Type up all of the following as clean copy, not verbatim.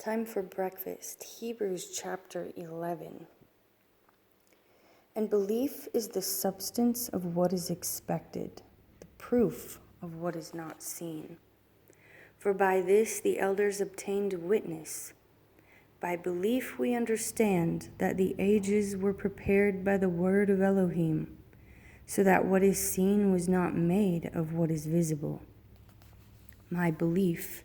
Time for breakfast, Hebrews chapter 11. And belief is the substance of what is expected, the proof of what is not seen. For by this the elders obtained witness. By belief we understand that the ages were prepared by the word of Elohim, so that what is seen was not made of what is visible. My belief,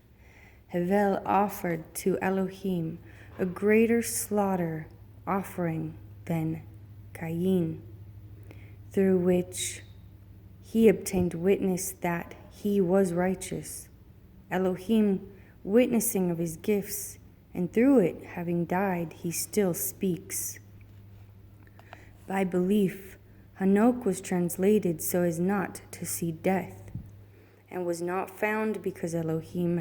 Hevel offered to Elohim a greater slaughter offering than Cain, through which he obtained witness that he was righteous, Elohim witnessing of his gifts, and through it, having died, he still speaks. By belief, Hanok was translated so as not to see death, and was not found because Elohim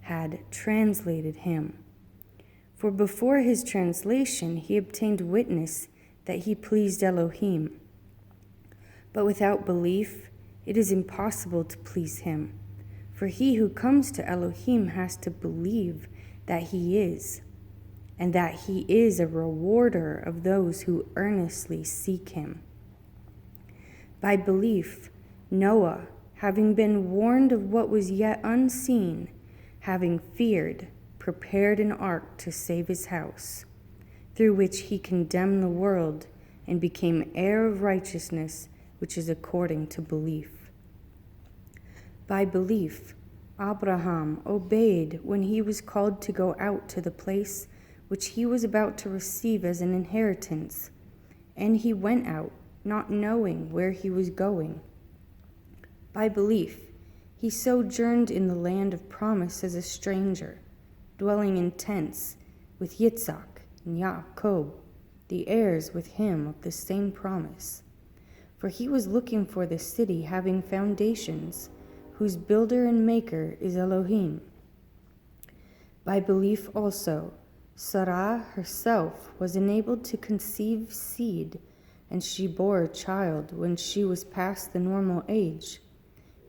had translated him. For before his translation he obtained witness that he pleased Elohim. But without belief it is impossible to please him, for he who comes to Elohim has to believe that he is, and that he is a rewarder of those who earnestly seek him. By belief, Noah, having been warned of what was yet unseen, having feared, prepared an ark to save his house, through which he condemned the world and became heir of righteousness, which is according to belief. By belief, Abraham obeyed when he was called to go out to the place which he was about to receive as an inheritance, and he went out, not knowing where he was going. By belief, he sojourned in the land of promise as a stranger, dwelling in tents with Yitzhak and Yaakov, the heirs with him of the same promise. For he was looking for the city having foundations, whose builder and maker is Elohim. By belief also, Sarah herself was enabled to conceive seed, and she bore a child when she was past the normal age,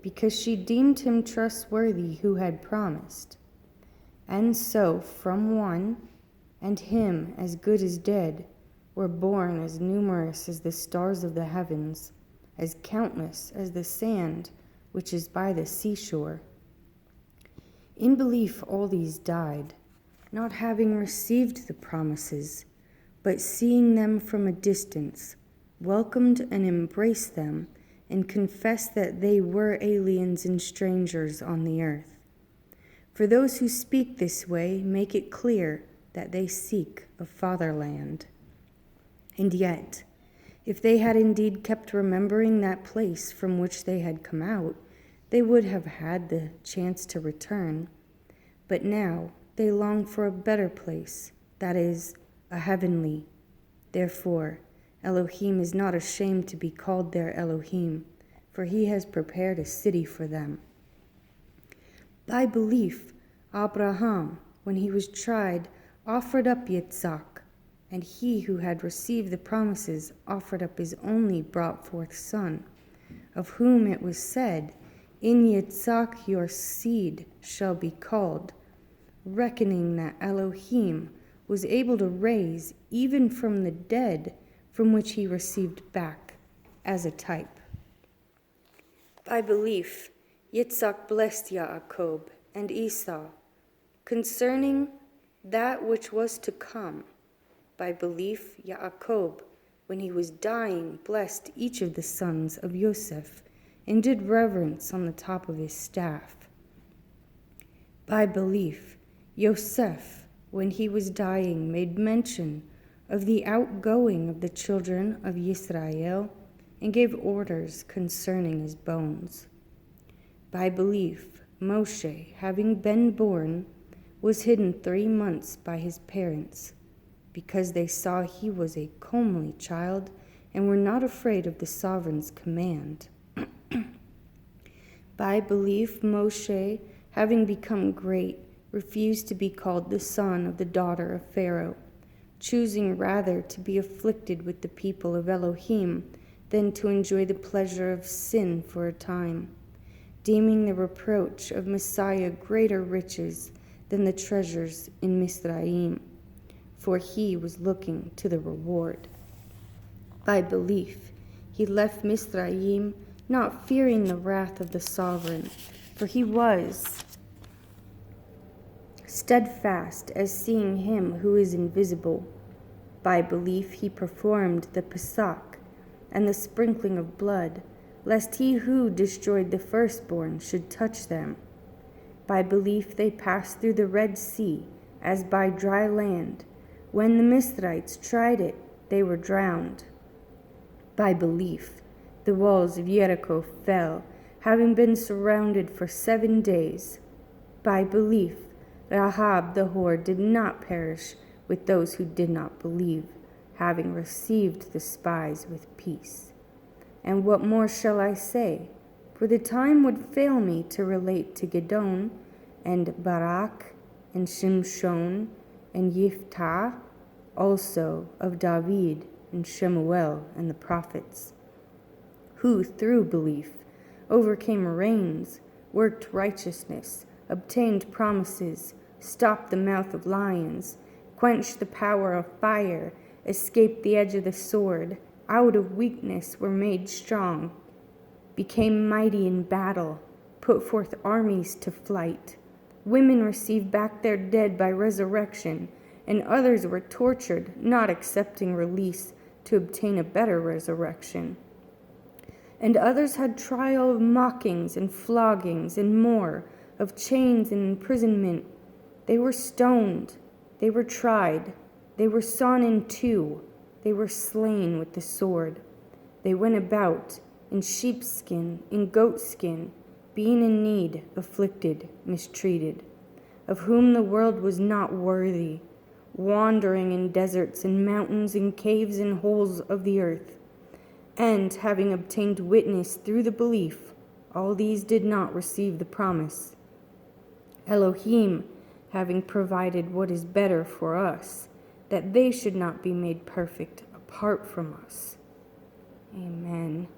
because she deemed him trustworthy who had promised. And so from one, and him as good as dead, were born as numerous as the stars of the heavens, as countless as the sand which is by the seashore. In belief all these died, not having received the promises, but seeing them from a distance, welcomed and embraced them, and confessed that they were aliens and strangers on the earth. For those who speak this way make it clear that they seek a fatherland. And yet, if they had indeed kept remembering that place from which they had come out, they would have had the chance to return. But now they long for a better place, that is, a heavenly. Therefore, Elohim is not ashamed to be called their Elohim, for he has prepared a city for them. By belief, Abraham, when he was tried, offered up Yitzhak, and he who had received the promises offered up his only brought forth son, of whom it was said, "In Yitzhak your seed shall be called," reckoning that Elohim was able to raise even from the dead, from which he received back as a type. By belief, Yitzhak blessed Yaakov and Esau concerning that which was to come. By belief, Yaakov, when he was dying, blessed each of the sons of Yosef and did reverence on the top of his staff. By belief, Yosef, when he was dying, made mention of the outgoing of the children of Israel and gave orders concerning his bones. By belief, Moshe, having been born, was hidden 3 months by his parents, because they saw he was a comely child and were not afraid of the sovereign's command. By belief, Moshe, having become great, refused to be called the son of the daughter of Pharaoh, choosing rather to be afflicted with the people of Elohim than to enjoy the pleasure of sin for a time, deeming the reproach of Messiah greater riches than the treasures in Mizraim, for he was looking to the reward. By belief, he left Mizraim, not fearing the wrath of the sovereign, for he was steadfast as seeing him who is invisible. By belief, he performed the Pesach and the sprinkling of blood, lest he who destroyed the firstborn should touch them. By belief, they passed through the Red Sea as by dry land. When the Mithrites tried it, they were drowned. By belief, the walls of Jericho fell, having been surrounded for 7 days. By belief, Rahab the whore did not perish with those who did not believe, having received the spies with peace. And what more shall I say? For the time would fail me to relate to Gideon, and Barak, and Shimshon, and Yiftah, also of David, and Shemuel, and the prophets, who through belief overcame reigns, worked righteousness, obtained promises, stopped the mouth of lions, quenched the power of fire, escaped the edge of the sword, out of weakness were made strong, became mighty in battle, put forth armies to flight. Women received back their dead by resurrection, and others were tortured, not accepting release to obtain a better resurrection. And others had trial of mockings and floggings and more, of chains and imprisonment. They were stoned, they were tried, they were sawn in two, they were slain with the sword. They went about in sheepskin, in goatskin, being in need, afflicted, mistreated, of whom the world was not worthy, wandering in deserts and mountains and caves and holes of the earth. And having obtained witness through the belief, all these did not receive the promise. Elohim, having provided what is better for us, that they should not be made perfect apart from us. Amen.